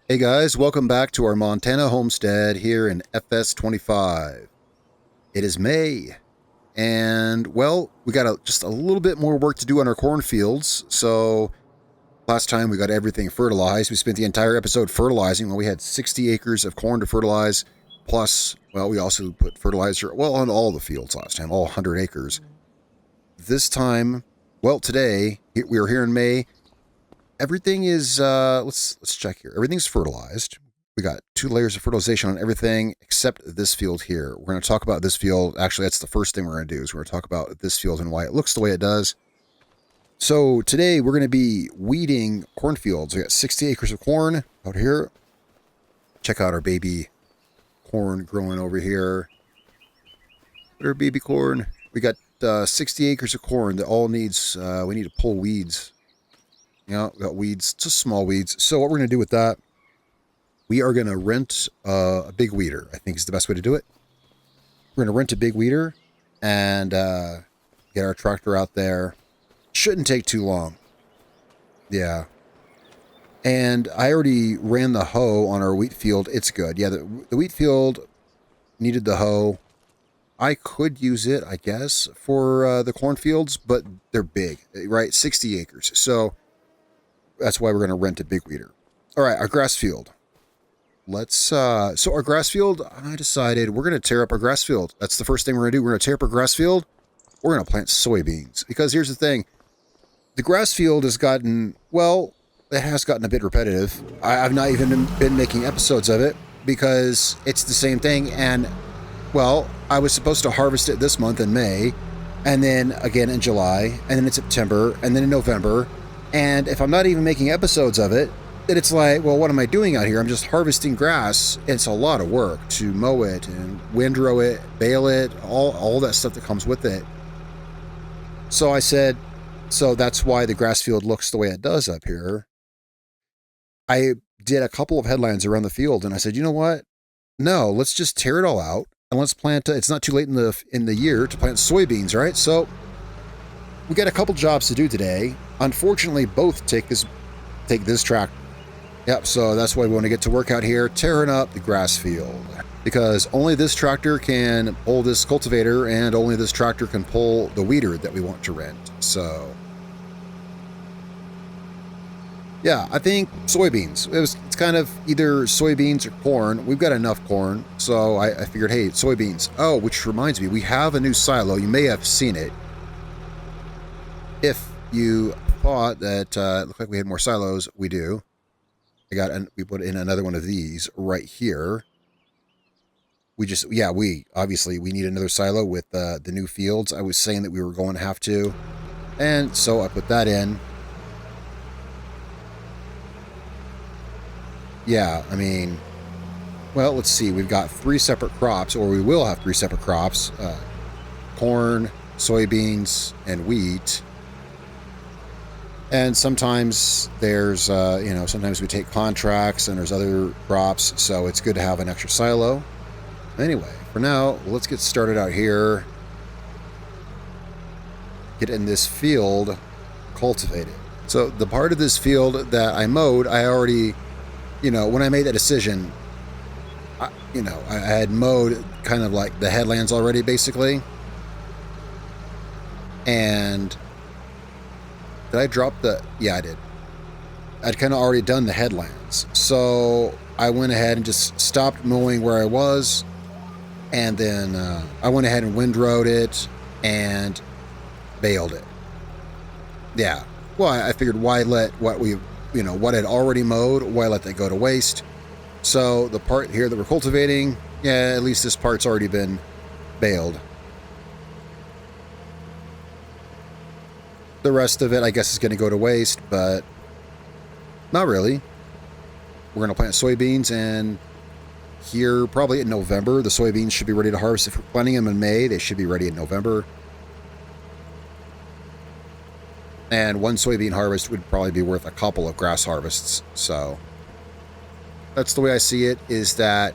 Hey guys, welcome back to our Montana homestead here in FS25. It is May, and well, we got just a little bit more work to do on our cornfields. So last time we got everything fertilized. We spent the entire episode fertilizing. Well, we had 60 acres of corn to fertilize, plus, well, we also put fertilizer, well, on all the fields last time, all 100 acres. This time, well, today, we are here in May. Everything is let's check here. Everything's fertilized. We got 2 layers of fertilization on everything except this field here. We're going to talk about this field. Actually, that's the first thing we're going to do is we're going to talk about this field and why it looks the way it does. So today we're going to be weeding cornfields. We got 60 acres of corn out here. Check out our baby corn growing over here. Our baby corn. We got 60 acres of corn that all needs, we need to pull weeds. You know, we got weeds, just small weeds. So what we're going to do with that, we are going to rent a big weeder. I think is the best way to do it. We're going to rent a big weeder and get our tractor out there. Shouldn't take too long. Yeah. And I already ran the hoe on our wheat field. It's good. Yeah, the wheat field needed the hoe. I could use it, I guess, for the cornfields, but they're big, right? 60 acres. So that's why we're going to rent a big weeder. All right, our grass field. Let's, so our grass field, I decided we're going to tear up our grass field. That's the first thing we're going to do. We're going to tear up our grass field. We're going to plant soybeans. Because here's the thing. The grass field has gotten, well, it has gotten a bit repetitive. I've not even been making episodes of it because it's the same thing. And, well, I was supposed to harvest it this month in May, and then again in July, and then in September, and then in November. And if I'm not even making episodes of it, then it's like, well, what am I doing out here? I'm just harvesting grass. It's a lot of work to mow it and windrow it, bale it, all that stuff that comes with it. So I said, so that's why the grass field looks the way it does up here. I did a couple of headlines around the field, and I said, you know what? No, let's just tear it all out and let's plant. It's not too late in the year to plant soybeans, right? So we got a couple jobs to do today. Unfortunately, both take this track. Yep, so that's why we want to get to work out here, tearing up the grass field. Because only this tractor can pull this cultivator, and only this tractor can pull the weeder that we want to rent. So, yeah, I think soybeans. It's kind of either soybeans or corn. We've got enough corn, so I figured, hey, soybeans. Oh, which reminds me, we have a new silo. You may have seen it. If you thought that it looked like we had more silos, we do. We put in another one of these right here. We obviously we need another silo with the new fields. I was saying that we were going to have to, and so I put that in. Yeah, I mean, well, let's see. We've got 3 separate crops, or we will have 3 separate crops: corn, soybeans, and wheat. And sometimes there's, sometimes we take contracts and there's other crops, so it's good to have an extra silo. Anyway, for now, let's get started out here. Get in this field cultivated. So the part of this field that I mowed, I already, when I made that decision, I had mowed kind of like the headlands already, basically. And did I drop yeah, I did. I'd kind of already done the headlands. So I went ahead and just stopped mowing where I was. And then I went ahead and windrowed it and baled it. Yeah. Well, I figured why let what had already mowed, why let that go to waste? So the part here that we're cultivating, yeah, at least this part's already been baled. The rest of it, I guess, is going to go to waste, but not really. We're going to plant soybeans, and here, probably in November, the soybeans should be ready to harvest. If we're planting them in May, they should be ready in November. And one soybean harvest would probably be worth a couple of grass harvests. So that's the way I see it, is that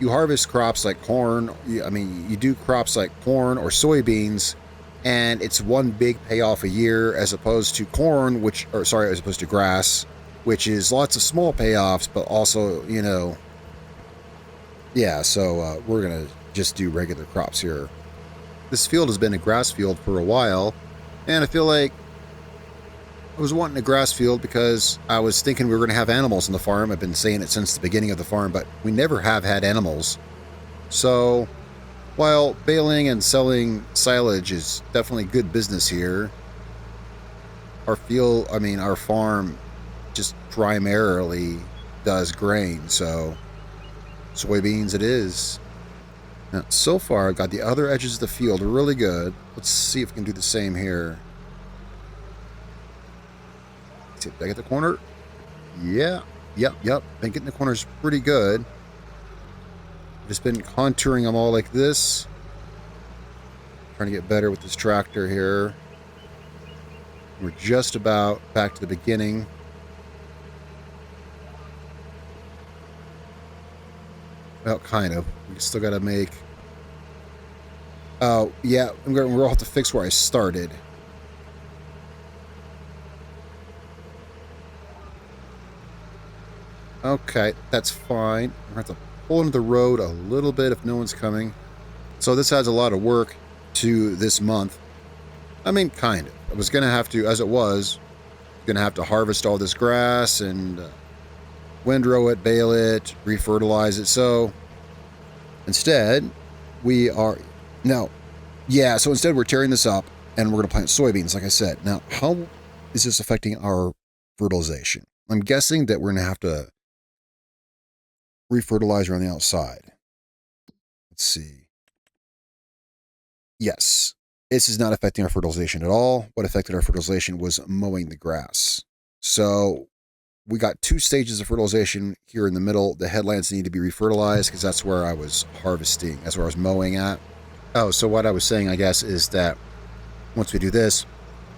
you harvest crops like corn. You do crops like corn or soybeans, and it's one big payoff a year, as opposed to corn, as opposed to grass, which is lots of small payoffs, but also, you know, yeah, so we're going to just do regular crops here. This field has been a grass field for a while, and I feel like I was wanting a grass field because I was thinking we were going to have animals on the farm. I've been saying it since the beginning of the farm, but we never have had animals. So while baling and selling silage is definitely good business here, our farm just primarily does grain, so soybeans it is. Now, so far, I've got the other edges of the field really good. Let's see if we can do the same here. See if I get the corner. Yeah, yep. Been getting the corners pretty good. Just been contouring them all like this. Trying to get better with this tractor here. We're just about back to the beginning. Well, kind of. We still got to make... Oh, yeah. We'll have to fix where I started. Okay, that's fine. We're going to have to pull into the road a little bit if no one's coming. So this adds a lot of work to this month. I mean, kind of. I was going to have to, as it was, going to have to harvest all this grass and windrow it, bale it, refertilize it. So instead, we are... No. Yeah, so instead we're tearing this up and we're going to plant soybeans, like I said. Now, how is this affecting our fertilization? I'm guessing that we're going to have to refertilizer on the outside. Let's see. Yes, this is not affecting our fertilization at all. What affected our fertilization was mowing the grass. So we got 2 stages of fertilization here in the middle. The headlands need to be refertilized because that's where I was harvesting. That's where I was mowing at. Oh, so what I was saying, I guess, is that once we do this,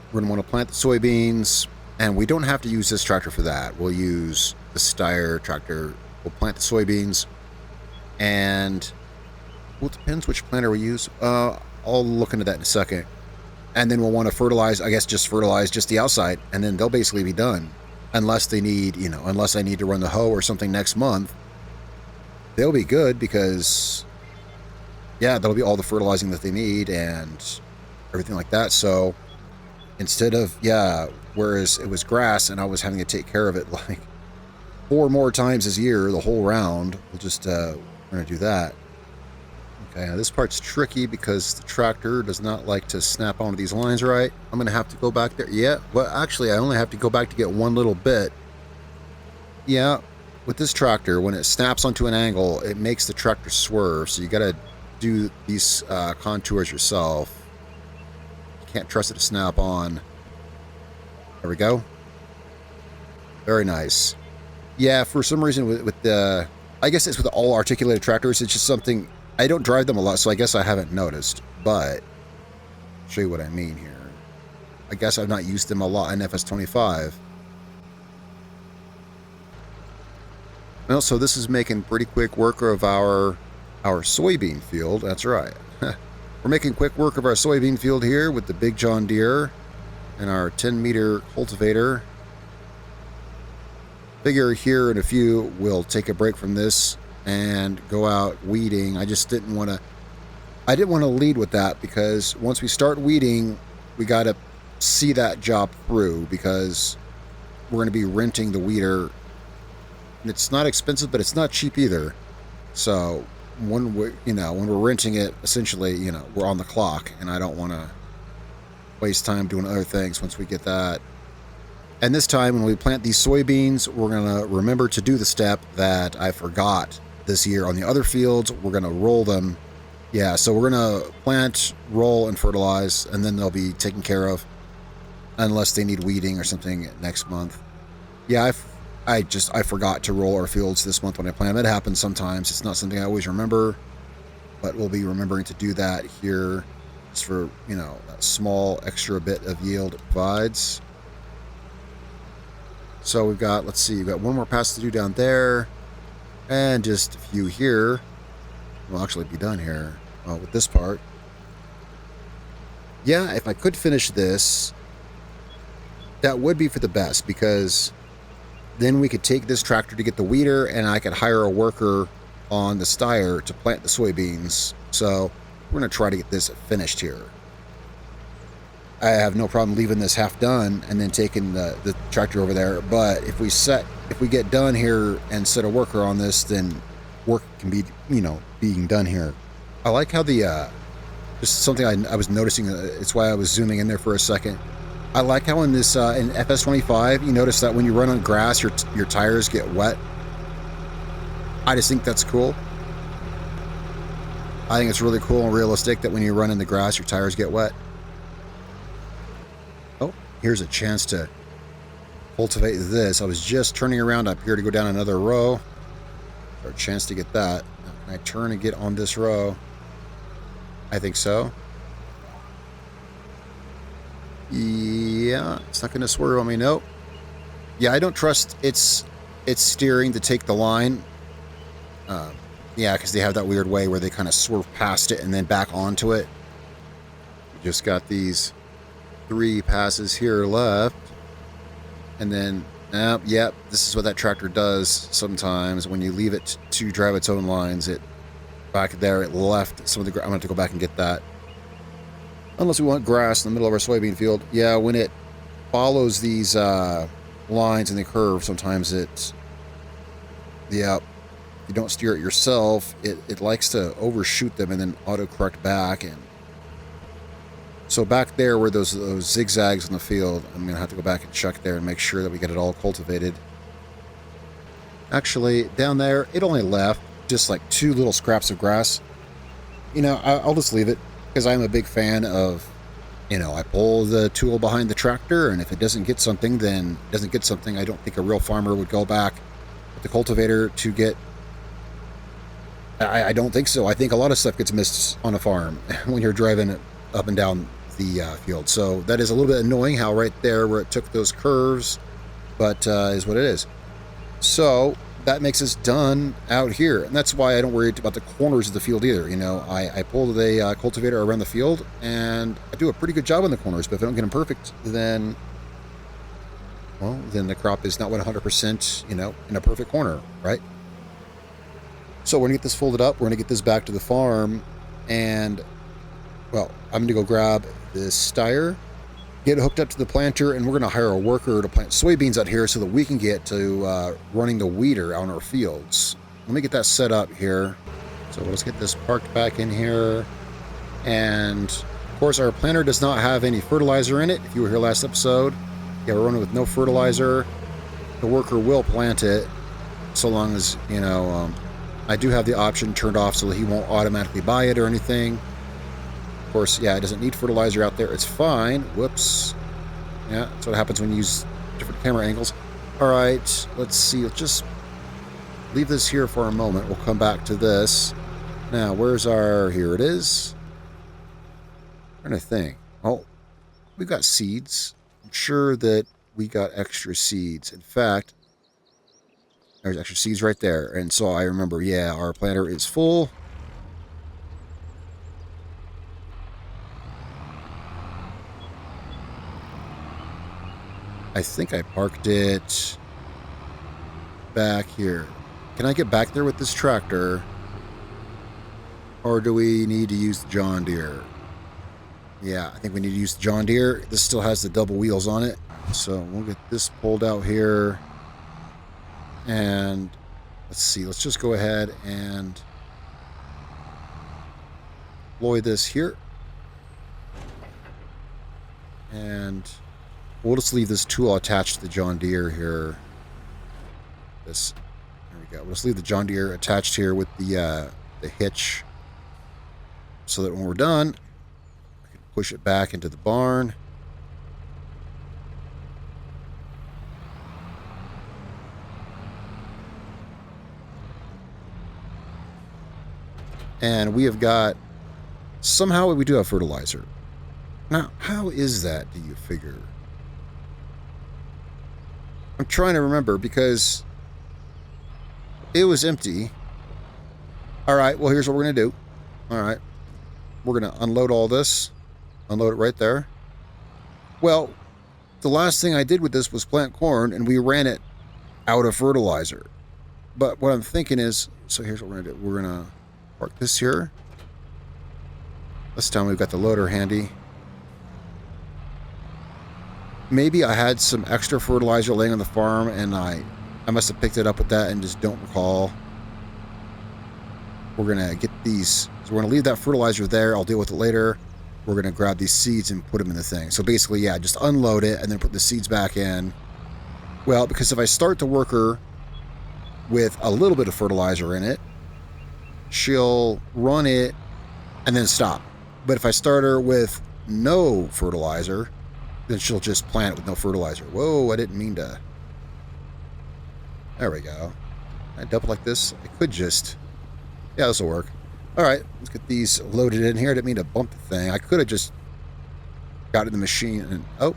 we're going to want to plant the soybeans, and we don't have to use this tractor for that. We'll use the Steyr tractor. We'll plant the soybeans, and well, it depends which planter we use. I'll look into that in a second. And then we'll want to fertilize, I guess just fertilize just the outside, and then they'll basically be done. Unless they need, unless I need to run the hoe or something next month, they'll be good because, yeah, that'll be all the fertilizing that they need and everything like that. So instead of, whereas it was grass and I was having to take care of it like 4 more times this year, the whole round, we'll just, we're going to do that. Okay, now this part's tricky because the tractor does not like to snap onto these lines right. I'm going to have to go back there. Yeah, well, actually, I only have to go back to get one little bit. Yeah, with this tractor, when it snaps onto an angle, it makes the tractor swerve. So you got to do these contours yourself. You can't trust it to snap on. There we go. Very nice. Yeah, for some reason with the... I guess it's with all articulated tractors, it's just something... I don't drive them a lot, so I guess I haven't noticed, but I'll show you what I mean here. I guess I've not used them a lot in FS25. Well, so this is making pretty quick work of our soybean field. That's right. We're making quick work of our soybean field here with the big John Deere and our 10-meter cultivator. Figure here in a few we'll take a break from this and go out weeding. I didn't want to lead with that because once we start weeding, we got to see that job through because we're going to be renting the weeder. It's not expensive, but it's not cheap either. So when we're renting it, essentially, we're on the clock, and I don't want to waste time doing other things once we get that. And this time when we plant these soybeans, we're going to remember to do the step that I forgot this year on the other fields. We're going to roll them. Yeah, so we're going to plant, roll, and fertilize, and then they'll be taken care of unless they need weeding or something next month. Yeah, I forgot to roll our fields this month when I plant them. It happens sometimes. It's not something I always remember, but we'll be remembering to do that here just for, that small extra bit of yield it provides. So we've got, let's see, we've got one more pass to do down there. And just a few here. We'll actually be done here with this part. Yeah, if I could finish this, that would be for the best because Then we could take this tractor to get the weeder, and I could hire a worker on the styer to plant the soybeans. So we're going to try to get this finished here. I have no problem leaving this half done and then taking the tractor over there. But if we get done here and set a worker on this, then work can be, being done here. I like how the, just something I was noticing, it's why I was zooming in there for a second. I like how in this, in FS25, you notice that when you run on grass, your tires get wet. I just think that's cool. I think it's really cool and realistic that when you run in the grass, your tires get wet. Oh, here's a chance to cultivate this. I was just turning around up here to go down another row. For a chance to get that. Now, can I turn and get on this row? I think so. Yeah, it's not going to swerve on me. Nope. Yeah, I don't trust its steering to take the line. Yeah, because they have that weird way where they kind of swerve past it and then back onto it. Just got these 3 passes here left. And then, yep, this is what that tractor does sometimes. When you leave it to drive its own lines, it back there, it left some of the grass. I'm going to have to go back and get that. Unless we want grass in the middle of our soybean field. Yeah, when it follows these lines in the curve, sometimes it's, yeah, you don't steer it yourself, it likes to overshoot them and then autocorrect back. And so back there where those zigzags in the field, I'm going to have to go back and check there and make sure that we get it all cultivated. Actually, down there, it only left just like 2 little scraps of grass. I'll just leave it because I'm a big fan of, I pull the tool behind the tractor, and if it doesn't get something, then it doesn't get something. I don't think a real farmer would go back with the cultivator to get... I don't think so. I think a lot of stuff gets missed on a farm when you're driving up and down the field. So that is a little bit annoying how right there where it took those curves, but is what it is. So that makes us done out here. And that's why I don't worry about the corners of the field either. I pull the cultivator around the field and I do a pretty good job on the corners, but if I don't get them perfect, then, well, then the crop is not 100%, in a perfect corner, right? So we're going to get this folded up. We're going to get this back to the farm. And, well, I'm going to go grab this styer, get it hooked up to the planter, and we're going to hire a worker to plant soybeans out here so that we can get to running the weeder out in our fields. Let me get that set up here. So let's get this parked back in here. And, of course, our planter does not have any fertilizer in it. If you were here last episode, yeah, we're running with no fertilizer. The worker will plant it so long as, I do have the option turned off so that he won't automatically buy it or anything. Of course, yeah, it doesn't need fertilizer out there. It's fine. Whoops. Yeah, that's what happens when you use different camera angles. All right, let's see. Let's just leave this here for a moment. We'll come back to this. Now, where's our... Here it is. I'm trying to think. Oh, we've got seeds. I'm sure that we got extra seeds. In fact... There's extra seeds right there. And so I remember, yeah, our planter is full. I think I parked it back here. Can I get back there with this tractor? Or do we need to use the John Deere? Yeah, I think we need to use the John Deere. This still has the double wheels on it. So we'll get this pulled out here. And let's see, let's just go ahead and deploy this here. And we'll just leave this tool attached to the John Deere here. There we go. We'll just leave the John Deere attached here with the hitch so that when we're done, I can push it back into the barn. And we have got, somehow we do have fertilizer. Now, how is that, do you figure? I'm trying to remember because it was empty. All right, well, here's what we're going to do. All right, we're going to unload all this. Unload it right there. Well, the last thing I did with this was plant corn, and we ran it out of fertilizer. But what I'm thinking is, so here's what we're going to do. We're going to park this here. This time we've got the loader handy. Maybe I had some extra fertilizer laying on the farm and I must have picked it up with that and just don't recall. We're going to get these. So we're going to leave that fertilizer there. I'll deal with it later. We're going to grab these seeds and put them in the thing. So basically, yeah, just unload it and then put the seeds back in. Well, because if I start the worker with a little bit of fertilizer in it, she'll run it and then stop. But if I start her with no fertilizer, then she'll just plant it with no fertilizer. Whoa, I didn't mean to. There we go. I double like this. I could just... Yeah, this will work. All right, let's get these loaded in here. I didn't mean to bump the thing. I could have just got in the machine and... Oh,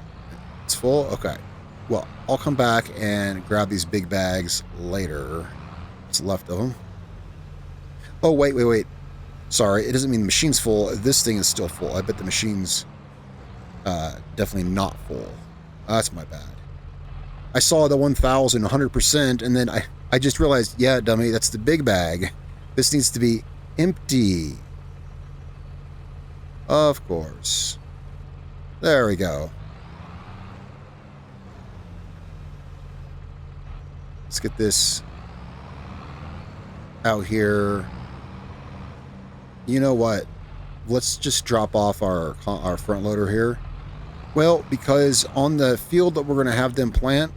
it's full? Okay. Well, I'll come back and grab these big bags later. What's left of them? Oh, wait. Sorry, it doesn't mean the machine's full. This thing is still full. I bet the machine's definitely not full. That's my bad. I saw the 1,000, 100%, and then I just realized, yeah, dummy, that's the big bag. This needs to be empty. Of course. There we go. Let's get this out here. You know what? Let's just drop off our front loader here. Well, because on the field that we're going to have them plant,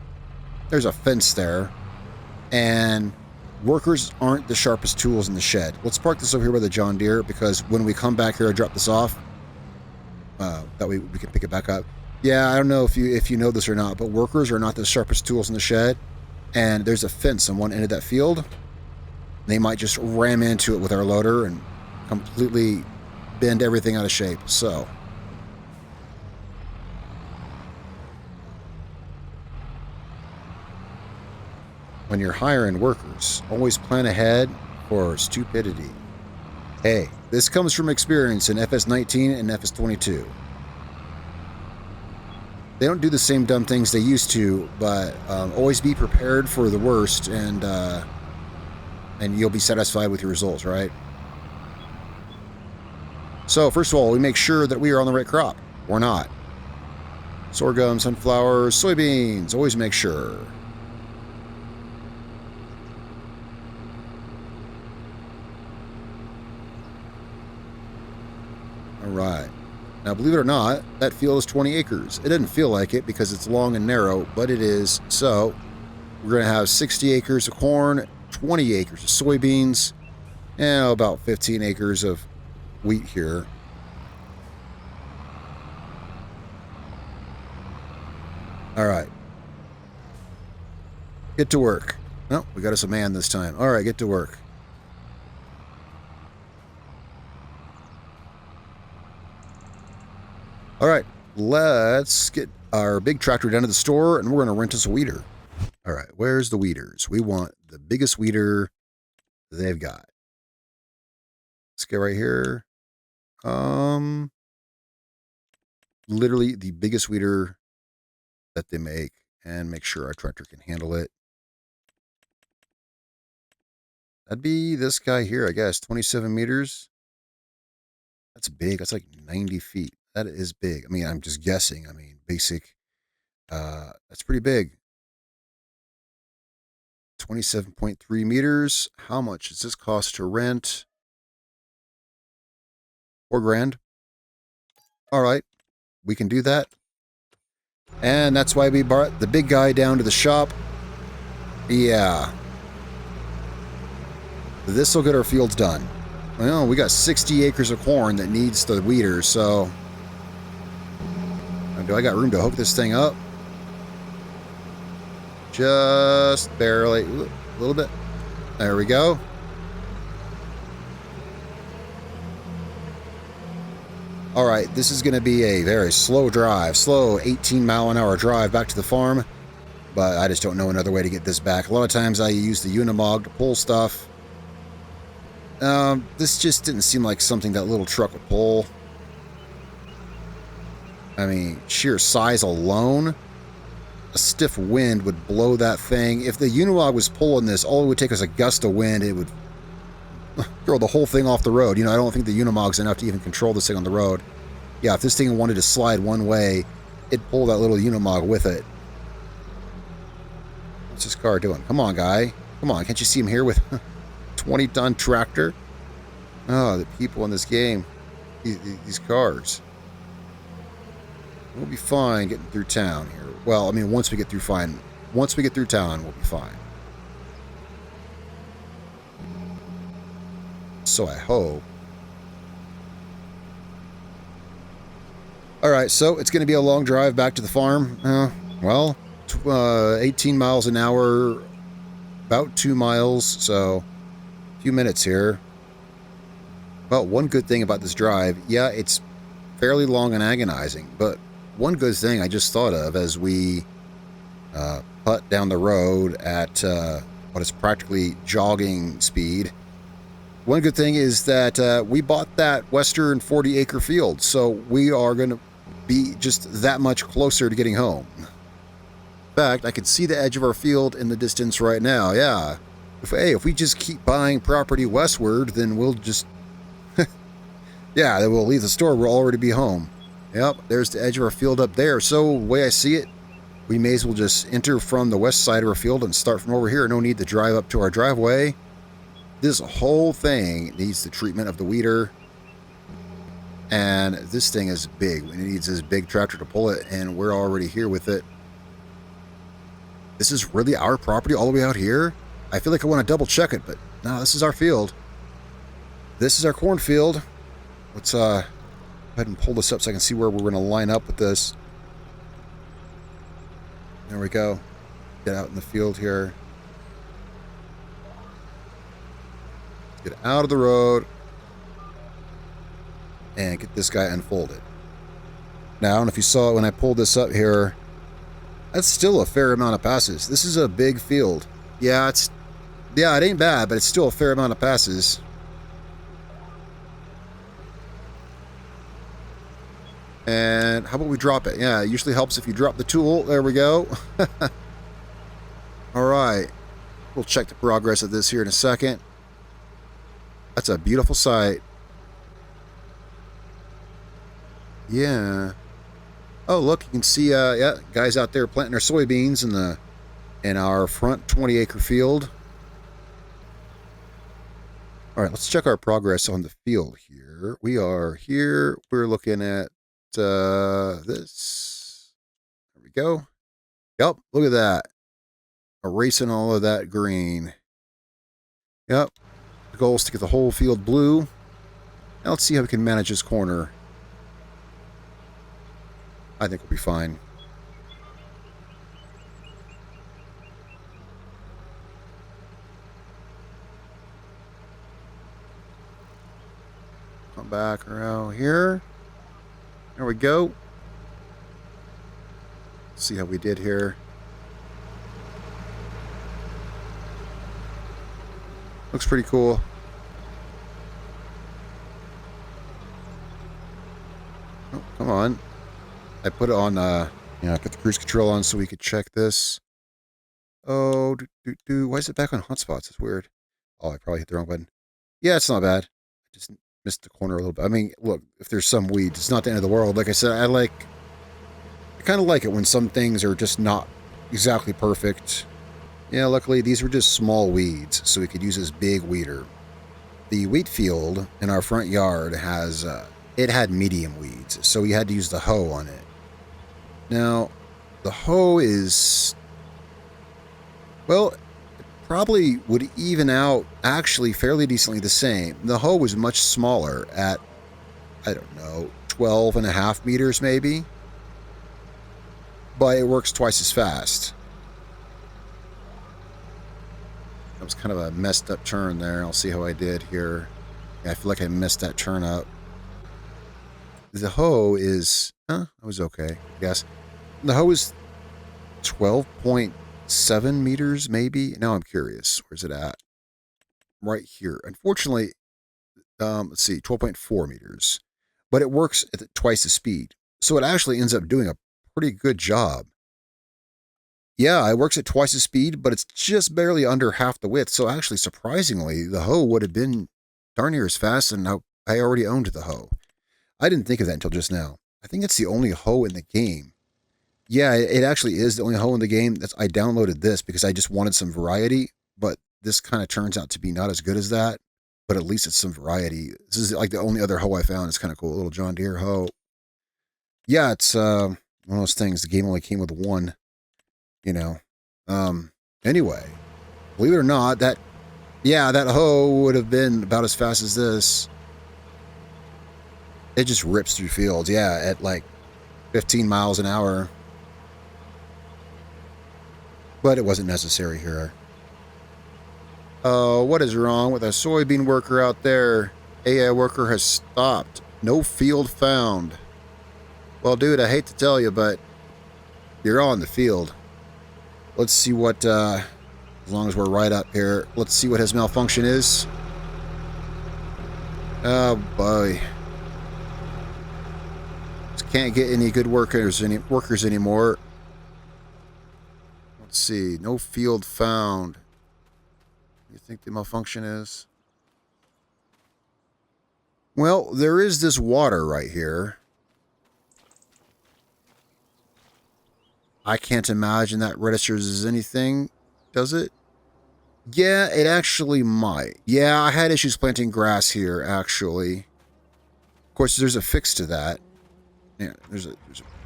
there's a fence there, and workers aren't the sharpest tools in the shed. Let's park this over here by the John Deere, because when we come back here and drop this off, that way we can pick it back up. Yeah, I don't know if you know this or not, but workers are not the sharpest tools in the shed, and there's a fence on one end of that field. They might just ram into it with our loader and completely bend everything out of shape. So when you're hiring workers, always plan ahead for stupidity. Hey, this comes from experience in FS19 and FS22. They don't do the same dumb things they used to, but always be prepared for the worst, and you'll be satisfied with your results, right? So, first of all, we make sure that we are on the right crop. Or not. Sorghum, sunflowers, soybeans. Always make sure. Alright. Now, believe it or not, that field is 20 acres. It doesn't feel like it because it's long and narrow, but it is. So, we're going to have 60 acres of corn, 20 acres of soybeans, and about 15 acres of wheat here. Alright. Get to work. No, we got us a man this time. Alright, get to work. Alright, let's get our big tractor down to the store, and we're going to rent us a weeder. Alright, where's the weeders? We want the biggest weeder they've got. Let's get right here. Literally the biggest weeder that they make, and make sure our tractor can handle it. That'd be this guy here, I guess. 27 meters. That's big. That's like 90 feet. That is big. I mean, I'm just guessing. I mean, basic. That's pretty big. 27.3 meters. How much does this cost to rent? $4,000. All right. We can do that. And that's why we brought the big guy down to the shop. Yeah. This will get our fields done. Well, we got 60 acres of corn that needs the weeder, so... Do I got room to hook this thing up? Just barely. A little bit. There we go. Alright, this is going to be a very slow drive. Slow 18-mile-an-hour drive back to the farm. But I just don't know another way to get this back. A lot of times I use the Unimog to pull stuff. This just didn't seem like something that little truck would pull. I mean, sheer size alone. a stiff wind would blow that thing. If the Unimog was pulling this, all it would take was a gust of wind. It would throw the whole thing off the road. You know, I don't think the Unimog's enough to even control this thing on the road. Yeah, if this thing wanted to slide one way, it'd pull that little Unimog with it. What's this car doing? Come on, guy. Come on, can't you see him here with a 20-ton tractor? Oh, the people in this game. These cars. We'll be fine getting through town here. Well, I mean, once we get through town, we'll be fine. So I hope. All right, so it's going to be a long drive back to the farm. Well, 18 miles an hour, about 2 miles, so a few minutes here. Well, one good thing about this drive, yeah, it's fairly long and agonizing, but one good thing I just thought of as we putt down the road at what is practically jogging speed. One good thing is that we bought that western 40-acre field, so we are going to be just that much closer to getting home. In fact, I can see the edge of our field in the distance right now, yeah. If we just keep buying property westward, then we'll just... yeah, then we'll leave the store, we'll already be home. Yep, there's the edge of our field up there. So, the way I see it, we may as well just enter from the west side of our field and start from over here. No need to drive up to our driveway. This whole thing needs the treatment of the weeder. And this thing is big. It needs this big tractor to pull it, and we're already here with it. This is really our property all the way out here? I feel like I want to double check it, but no, this is our field. This is our cornfield. Let's go ahead and pull this up so I can see where we're going to line up with this. There we go. Get out in the field here. Get out of the road. And get this guy unfolded. Now, I don't know if you saw it when I pulled this up here. That's still a fair amount of passes. This is a big field. Yeah, it ain't bad, but it's still a fair amount of passes. And how about we drop it? Yeah, it usually helps if you drop the tool. There we go. All right. We'll check the progress of this here in a second. That's a beautiful sight. Yeah. Oh, look, you can see, yeah, guys out there planting their soybeans in our front 20-acre field. All right, let's check our progress on the field here. We are here. We're looking at this. There we go. Yep, look at that. Erasing all of that green. Yep. The goal is to get the whole field blue. Now let's see how we can manage this corner. I think we'll be fine. Come back around here. There we go. See how we did here. Looks pretty cool. Oh, come on. I put it on, I put the cruise control on so we could check this. Oh, why is it back on hotspots? It's weird. Oh, I probably hit the wrong button. Yeah, it's not bad. I just missed the corner a little bit. I mean, look, if there's some weeds, it's not the end of the world. Like I said, I kind of like it when some things are just not exactly perfect. Yeah, luckily these were just small weeds, so we could use this big weeder. The wheat field in our front yard has, it had medium weeds, so we had to use the hoe on it. Now, the hoe is, well, it probably would even out actually fairly decently the same. The hoe was much smaller at, I don't know, 12.5 meters maybe. But it works twice as fast. That was kind of a messed up turn there. I'll see how I did here. Yeah, I feel like I messed that turn up. The hoe is, I was okay, I guess. The hoe is 12.7 meters, maybe. Now I'm curious. Where's it at? Right here. Unfortunately, let's see, 12.4 meters. But it works at twice the speed. So it actually ends up doing a pretty good job. Yeah, it works at twice the speed, but it's just barely under half the width. So actually, surprisingly, the hoe would have been darn near as fast, and I already owned the hoe. I didn't think of that until just now. I think it's the only hoe in the game. Yeah, it actually is the only hoe in the game. I downloaded this because I just wanted some variety, but this kind of turns out to be not as good as that. But at least it's some variety. This is like the only other hoe I found. It's kind of cool, a little John Deere hoe. Yeah, it's one of those things. The game only came with one, you know. Anyway, believe it or not, that hoe would have been about as fast as this. It just rips through fields, yeah, at like 15 miles an hour. But it wasn't necessary here. What is wrong with a soybean worker out there? AI worker has stopped. No field found. Well, dude, I hate to tell you, but you're on the field. Let's see what, as long as we're right up here, let's see what his malfunction is. Oh, boy. Just can't get any good workers anymore. Let's see. No field found. What do you think the malfunction is? Well, there is this water right here. I can't imagine that registers as anything, does it? Yeah, it actually might. Yeah, I had issues planting grass here, actually. Of course, there's a fix to that. Yeah, there's a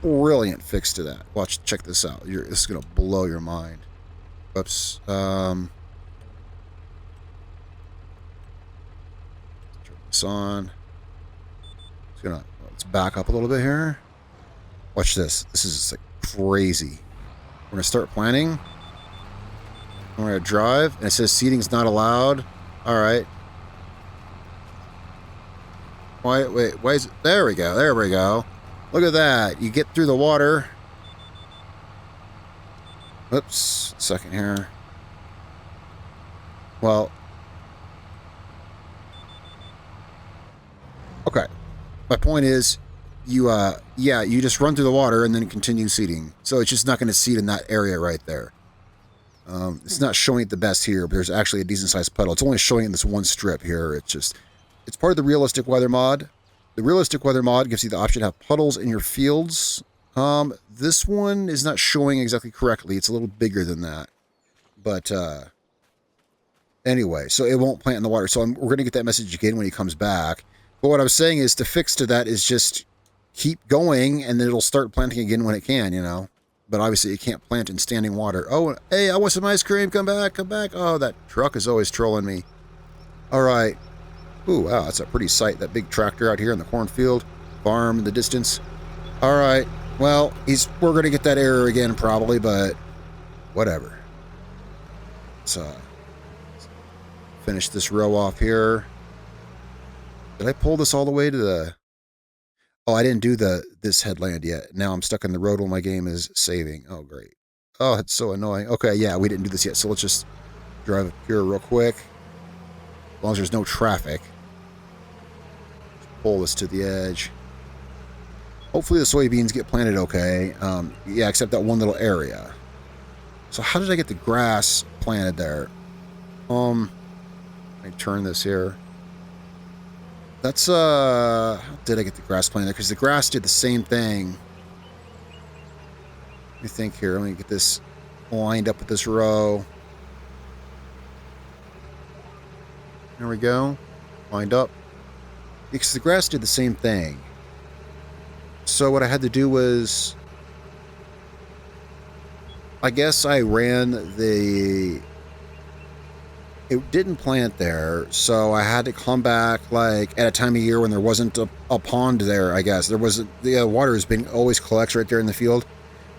brilliant fix to that. Watch, check this out. This is gonna blow your mind. Oops. Turn this on. Let's back up a little bit here. Watch this. This is just like crazy. We're gonna start planting. We're gonna drive, and it says seating's not allowed. All right. Wait, why is it? There we go. There we go. Look at that. You get through the water. Oops. Second here. Well. Okay. My point is, you just run through the water and then continue seeding. So it's just not going to seed in that area right there. It's not showing it the best here, but there's actually a decent sized puddle. It's only showing in this one strip here. It's part of the realistic weather mod. The realistic weather mod gives you the option to have puddles in your fields. This one is not showing exactly correctly. It's a little bigger than that. But anyway, so it won't plant in the water. So we're going to get that message again when he comes back. But what I was saying is the fix to that is just keep going, and then it'll start planting again when it can, you know. But obviously it can't plant in standing water. Oh, hey, I want some ice cream. Come back, come back. Oh, that truck is always trolling me. All right. Ooh, wow, that's a pretty sight. That big tractor out here in the cornfield, farm in the distance. All right. Well, we're going to get that error again probably, but whatever. Let's finish this row off here. Did I pull this all the way to the... Oh, I didn't do this headland yet. Now I'm stuck in the road while my game is saving. Oh, great. Oh, it's so annoying. Okay, yeah, we didn't do this yet, so let's just drive up here real quick. As long as there's no traffic. Pull this to the edge. Hopefully the soybeans get planted okay. Yeah, except that one little area. So how did I get the grass planted there? Let me turn this here. That's, how did I get the grass planted there? Because the grass did the same thing. Let me think here. Let me get this lined up with this row. There we go. Lined up. Because the grass did the same thing. So what I had to do was... I guess I ran the... It didn't plant there, so I had to come back like at a time of year when there wasn't a pond there, I guess. There wasn't... The water has been always collects right there in the field.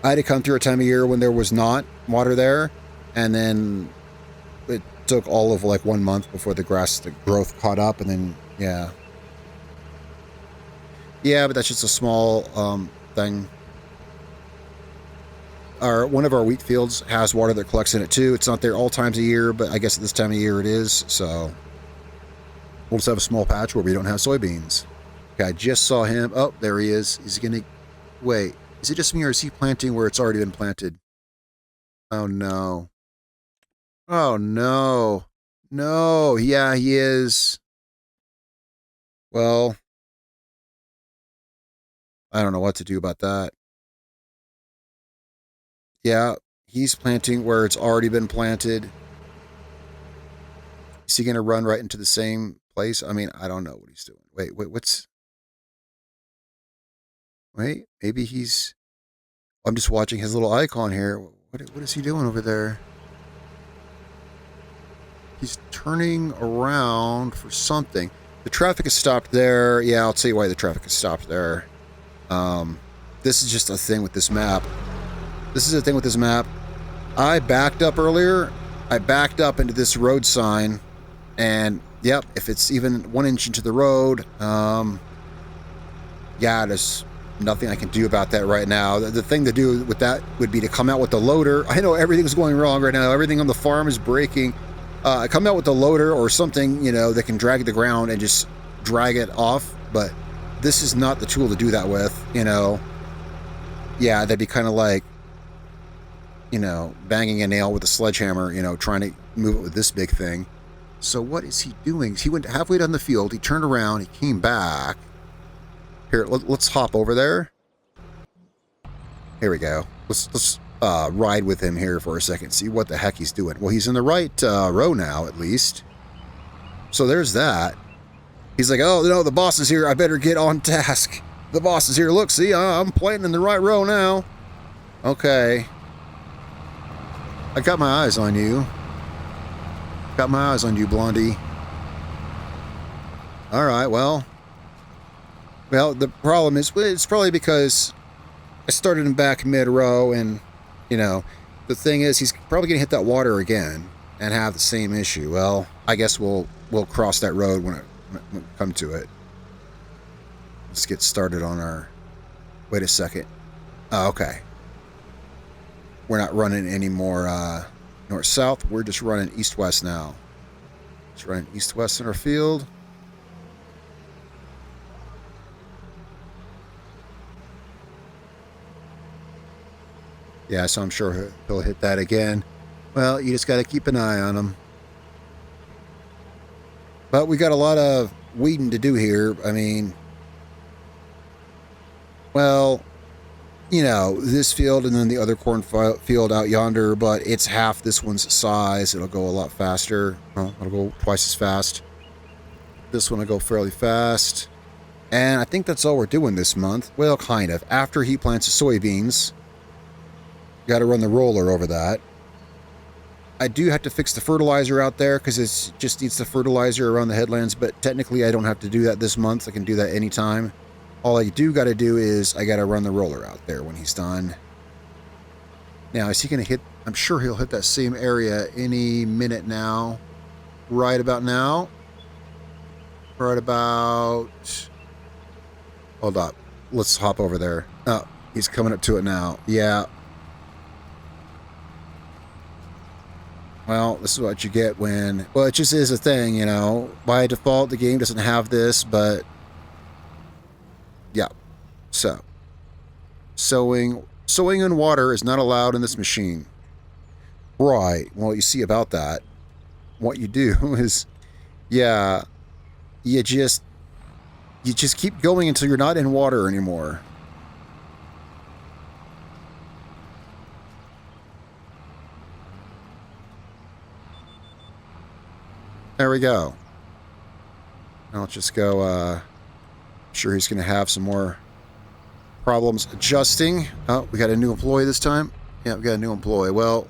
I had to come through a time of year when there was not water there, and then it took all of like 1 month before the growth caught up, and then, yeah. Yeah, but that's just a small thing. One of our wheat fields has water that collects in it too. It's not there all times a year, but I guess at this time of year it is, so we'll just have a small patch where we don't have soybeans. Okay, I just saw him. Oh, there he is. He's gonna... Wait, is it just me or is he planting where it's already been planted? Oh, no. Oh, no. No. Yeah, he is. Well, I don't know what to do about that. Yeah, he's planting where it's already been planted. Is he going to run right into the same place? I mean, I don't know what he's doing. Wait, what's... Wait, maybe he's... I'm just watching his little icon here. What is he doing over there? He's turning around for something. The traffic is stopped there. Yeah, I'll tell you why the traffic is stopped there. This is just a thing with this map. This is a thing with this map. I backed up earlier. I backed up into this road sign. And, yep, if it's even 1 inch into the road, yeah, there's nothing I can do about that right now. The thing to do with that would be to come out with the loader. I know everything's going wrong right now. Everything on the farm is breaking. Come out with the loader or something, you know, that can drag the ground and just drag it off. But this is not the tool to do that with, you know. Yeah, that'd be kind of like, you know, banging a nail with a sledgehammer, you know, trying to move it with this big thing. So what is he doing? He went halfway down the field. He turned around. He came back. Here, let's hop over there. Here we go. Let's ride with him here for a second. See what the heck he's doing. Well, he's in the right row now, at least. So there's that. He's like, oh, no, the boss is here. I better get on task. The boss is here. Look, see, I'm planting in the right row now. Okay. I got my eyes on you. Got my eyes on you, Blondie. All right, well, the problem is, it's probably because I started him back mid-row, and, you know, the thing is, he's probably going to hit that water again and have the same issue. Well, I guess we'll cross that road when we come to it. Let's get started on our... Wait a second. Oh, okay. We're not running any more north-south. We're just running east-west now. Just running east-west in our field. Yeah, so I'm sure he'll hit that again. Well, you just got to keep an eye on him. But we got a lot of weeding to do here. I mean, well, you know, this field and then the other corn field out yonder, but it's half this one's size. It'll go a lot faster. Well, it'll go twice as fast. This one will go fairly fast. And I think that's all we're doing this month. Well, kind of. After he plants the soybeans, got to run the roller over that. I do have to fix the fertilizer out there because it just needs the fertilizer around the headlands, but technically I don't have to do that this month. I can do that anytime. All I do got to do is I got to run the roller out there when he's done. Now, is he going to hit... I'm sure he'll hit that same area any minute now. Right about now. Right about... Hold up. Let's hop over there. Oh, he's coming up to it now. Yeah. Well, this is what you get when... Well, it just is a thing, you know. By default, the game doesn't have this, but... Yeah. So. Sowing in water is not allowed in this machine. Right. Well, you see about that. What you do is... Yeah. You just keep going until you're not in water anymore. There we go. Now let's just go, I'm sure he's going to have some more problems adjusting. Oh, we got a new employee this time? Yeah, we got a new employee. Well,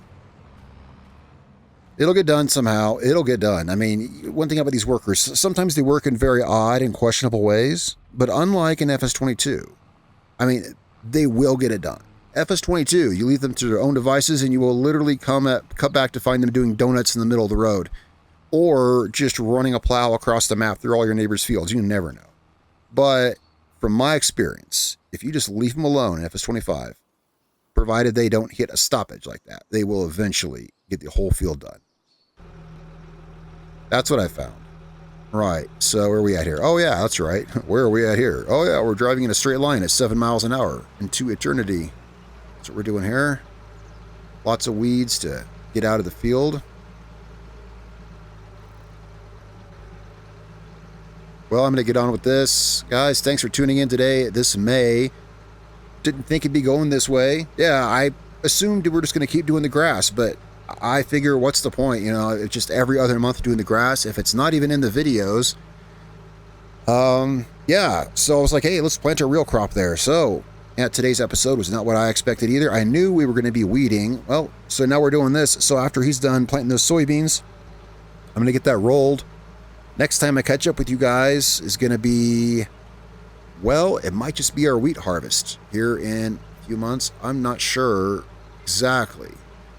it'll get done somehow. It'll get done. I mean, one thing about these workers, sometimes they work in very odd and questionable ways, but unlike in FS22, I mean, they will get it done. FS22, you leave them to their own devices and you will literally cut back to find them doing donuts in the middle of the road. Or just running a plow across the map through all your neighbors' fields. You never know. But from my experience, if you just leave them alone in FS25, provided they don't hit a stoppage like that, they will eventually get the whole field done. That's what I found. Right, so where are we at here? Oh yeah, that's right. Where are we at here? Oh yeah, we're driving in a straight line at 7 miles an hour into eternity. That's what we're doing here. Lots of weeds to get out of the field. Well, I'm going to get on with this. Guys, thanks for tuning in today. This May. Didn't think it'd be going this way. Yeah, I assumed we were just going to keep doing the grass, but I figure what's the point? You know, it's just every other month doing the grass. If it's not even in the videos. Yeah, so I was like, hey, let's plant a real crop there. So, yeah, today's episode was not what I expected either. I knew we were going to be weeding. Well, so now we're doing this. So after he's done planting those soybeans, I'm going to get that rolled. Next time I catch up with you guys is going to be, well, it might just be our wheat harvest here in a few months. I'm not sure exactly.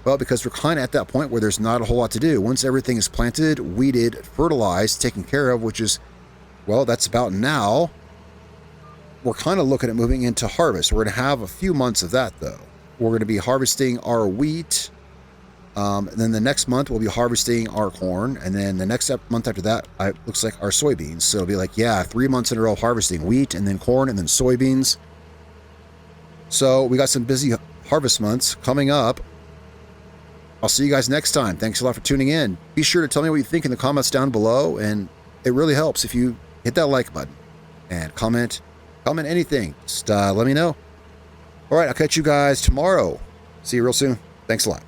Well, because we're kind of at that point where there's not a whole lot to do. Once everything is planted, weeded, fertilized, taken care of, which is, well, that's about now, we're kind of looking at moving into harvest. We're going to have a few months of that, though. We're going to be harvesting our wheat. And then the next month, we'll be harvesting our corn. And then the next month after that, it looks like our soybeans. So it'll be like, yeah, 3 months in a row of harvesting wheat and then corn and then soybeans. So we got some busy harvest months coming up. I'll see you guys next time. Thanks a lot for tuning in. Be sure to tell me what you think in the comments down below. And it really helps if you hit that like button and comment anything. Just let me know. All right, I'll catch you guys tomorrow. See you real soon. Thanks a lot.